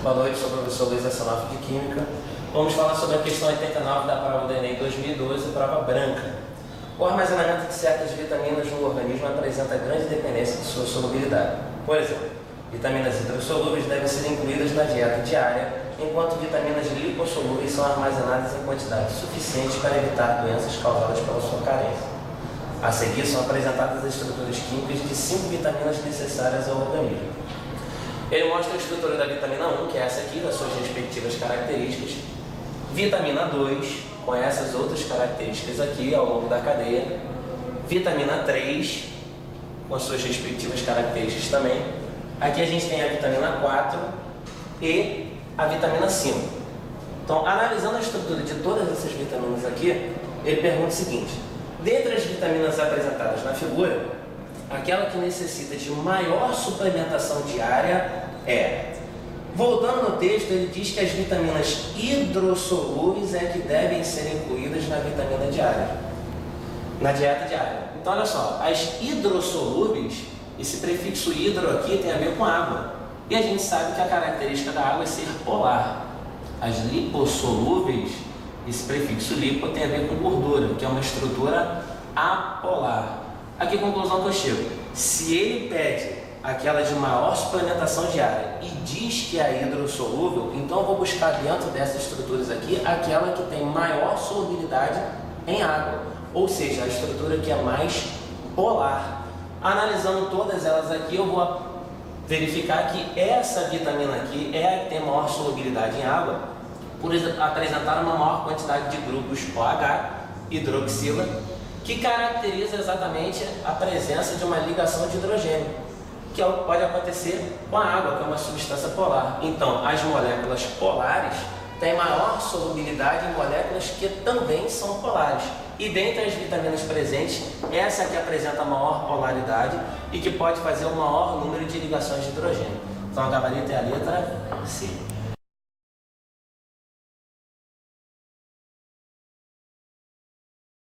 Boa noite, sou o professor Luiz Assanov de Química. Vamos falar sobre a questão 89 da prova do Enem 2012, prova branca. O armazenamento de certas vitaminas no organismo apresenta grande dependência de sua solubilidade. Por exemplo, vitaminas hidrossolúveis devem ser incluídas na dieta diária, enquanto vitaminas lipossolúveis são armazenadas em quantidade suficiente para evitar doenças causadas pela sua carência. A seguir são apresentadas as estruturas químicas de 5 vitaminas necessárias ao organismo. Ele mostra a estrutura da vitamina 1, que é essa aqui, das suas respectivas características. Vitamina 2, com essas outras características aqui ao longo da cadeia. Vitamina 3, com as suas respectivas características também. Aqui a gente tem a vitamina 4 e a vitamina 5. Então, analisando a estrutura de todas essas vitaminas aqui, ele pergunta o seguinte: dentre as vitaminas apresentadas na figura, aquela que necessita de maior suplementação diária é... Voltando no texto, ele diz que as vitaminas hidrossolúveis é que devem ser incluídas na vitamina diária, na dieta diária. Então, olha só, as hidrossolúveis, esse prefixo hidro aqui tem a ver com água. E a gente sabe que a característica da água é ser polar. As lipossolúveis, esse prefixo lipo tem a ver com gordura, que é uma estrutura apolar. Aqui a conclusão que eu chego: se ele pede aquela de maior suplementação diária e diz que é hidrossolúvel, então eu vou buscar dentro dessas estruturas aqui aquela que tem maior solubilidade em água, ou seja, a estrutura que é mais polar. Analisando todas elas aqui, eu vou verificar que essa vitamina aqui é a que tem maior solubilidade em água, por apresentar uma maior quantidade de grupos OH, hidroxila, que caracteriza exatamente a presença de uma ligação de hidrogênio, que é o que pode acontecer com a água, que é uma substância polar. Então, as moléculas polares têm maior solubilidade em moléculas que também são polares. E dentre as vitaminas presentes, essa que apresenta maior polaridade e que pode fazer o maior número de ligações de hidrogênio. Então, a gabarita é a letra C.